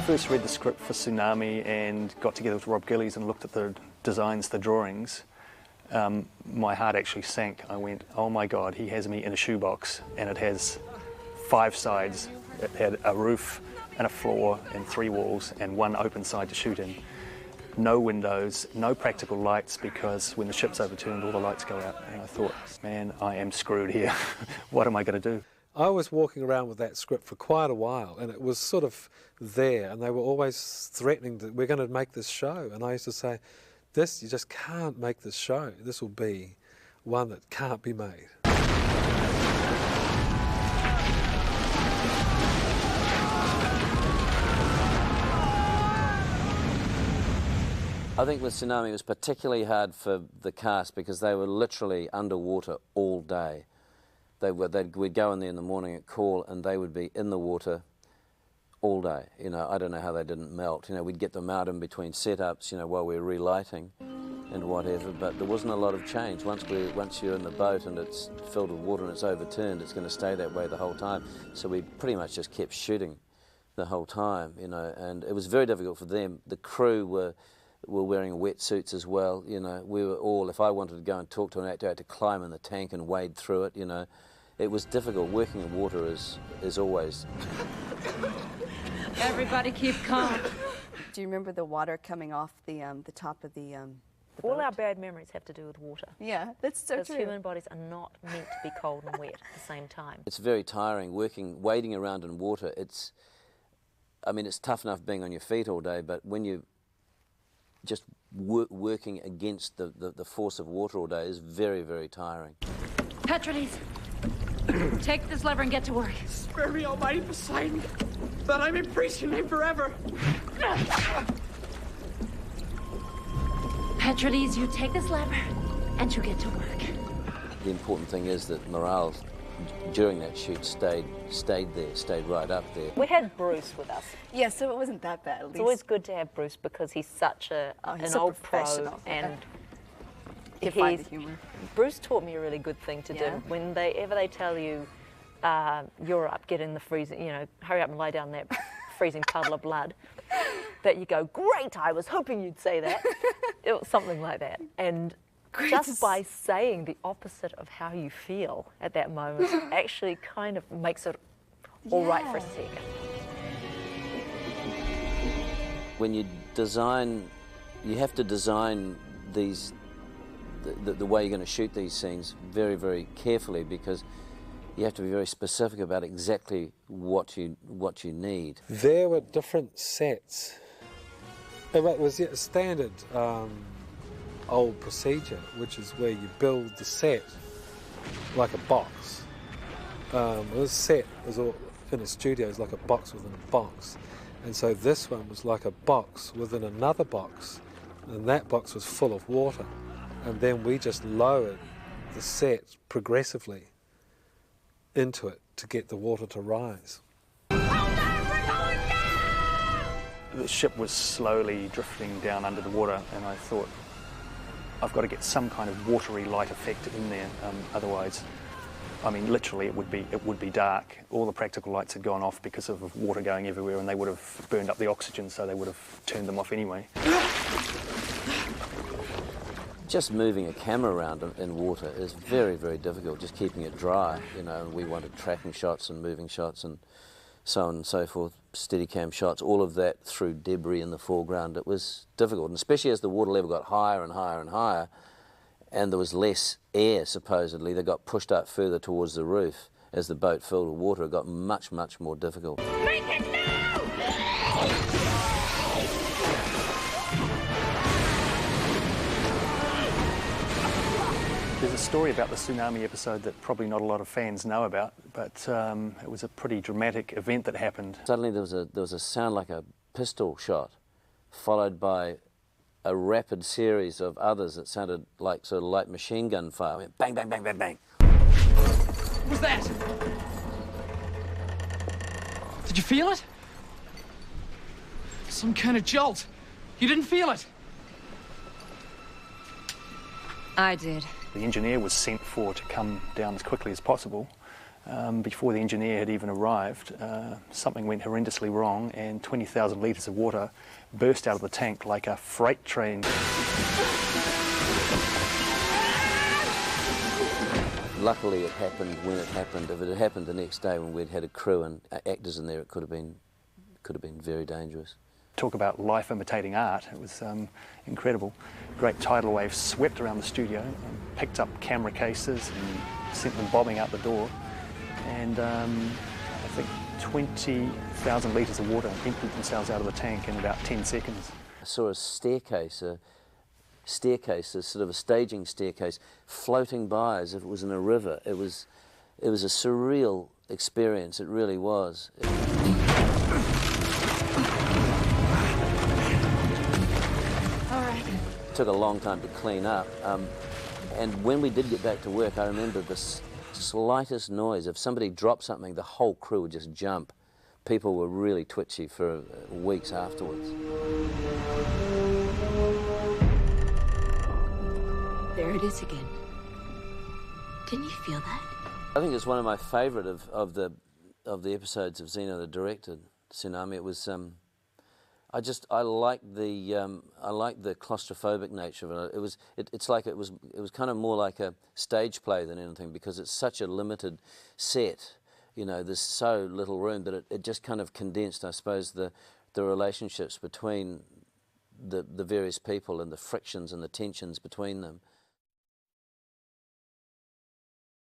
first read the script for Tsunami and got together with Rob Gillies and looked at the designs, the drawings, my heart actually sank. I went, oh my God, he has me in a shoebox, and it has 5 sides. It had a roof and a floor and 3 walls and 1 open side to shoot in. No windows, no practical lights, because when the ship's overturned all the lights go out. And I thought, man, I am screwed here. What am I going to do? I was walking around with that script for quite a while, and it was sort of there, and they were always threatening that we're going to make this show. And I used to say, this, you just can't make this show. This will be one that can't be made. I think with Tsunami it was particularly hard for the cast because they were literally underwater all day. We'd go in there in the morning at call and they would be in the water all day. You know, I don't know how they didn't melt. You know, we'd get them out in between setups, you know, while we were relighting and whatever, but there wasn't a lot of change. Once you're in the boat and it's filled with water and it's overturned, it's going to stay that way the whole time. So we pretty much just kept shooting the whole time, you know, and it was very difficult for them. The crew were wearing wetsuits as well, you know. We were all, if I wanted to go and talk to an actor, I had to climb in the tank and wade through it, you know. It was difficult. Working in water is always... Everybody keep calm. Do you remember the water coming off the top of the All boat? our bad memories have to do with water. Yeah, that's so because true. human bodies are not meant to be cold and wet at the same time. It's very tiring wading around in water. I mean, it's tough enough being on your feet all day, but when you just working against the force of water all day is very, very tiring. Petrades, take this lever and get to work. Spare me, almighty Poseidon, that I may praise your name forever. Petrades, you take this lever and you get to work. The important thing is that morale during that shoot stayed right up there. We had Bruce with us. Yeah, so it wasn't that bad, at least. It's always good to have Bruce because he's such an old pro, and you find the humor. Bruce taught me a really good thing to do. Whenever they tell you, you're up, get in the freezing, you know, hurry up and lay down that freezing puddle of blood, that you go, great, I was hoping you'd say that. It was something like that. And just by saying the opposite of how you feel at that moment actually kind of makes it all right for a second. When you design, you have to design the way you're going to shoot these scenes very, very carefully, because you have to be very specific about exactly what you need. There were different sets. It was a standard old procedure, which is where you build the set like a box. This set was all in a studio, is like a box within a box, and so this one was like a box within another box, and that box was full of water, and then we just lowered the set progressively into it to get the water to rise. The ship was slowly drifting down under the water, and I thought, I've got to get some kind of watery light effect in there, otherwise, I mean, literally it would be dark. All the practical lights had gone off because of water going everywhere, and they would have burned up the oxygen, so they would have turned them off anyway. Just moving a camera around in water is very, very difficult, just keeping it dry, you know. We wanted tracking shots and moving shots and so on and so forth, Steadicam shots, all of that through debris in the foreground. It was difficult, and especially as the water level got higher and higher and higher, and there was less air, supposedly, that got pushed up further towards the roof. As the boat filled with water, it got much, much more difficult. Make it now! There's a story about the Tsunami episode that probably not a lot of fans know about, but it was a pretty dramatic event that happened. Suddenly there was a sound like a pistol shot, followed by a rapid series of others that sounded like sort of light machine gun fire. Went bang, bang, bang, bang, bang. What was that? Did you feel it? Some kind of jolt. You didn't feel it? I did. The engineer was sent for to come down as quickly as possible, before the engineer had even arrived, something went horrendously wrong and 20,000 litres of water burst out of the tank like a freight train. Luckily it happened when it happened. If it had happened the next day when we'd had a crew and actors in there, it could have been very dangerous. Talk about life imitating art. It was incredible. Great tidal waves swept around the studio, picked up camera cases and sent them bobbing out the door. And I think 20,000 litres of water emptied themselves out of the tank in about 10 seconds. I saw a staircase, a sort of a staging staircase, floating by as if it was in a river. It was a surreal experience, it really was. It took a long time to clean up, and when we did get back to work, I remember the slightest noise. If somebody dropped something, the whole crew would just jump. People were really twitchy for weeks afterwards. There it is again. Didn't you feel that? I think it's one of my favourite of the episodes of Xena that directed Tsunami. It was I like the claustrophobic nature of it. It was kind of more like a stage play than anything, because it's such a limited set. You know, there's so little room that it just kind of condensed, I suppose, the relationships between the various people and the frictions and the tensions between them.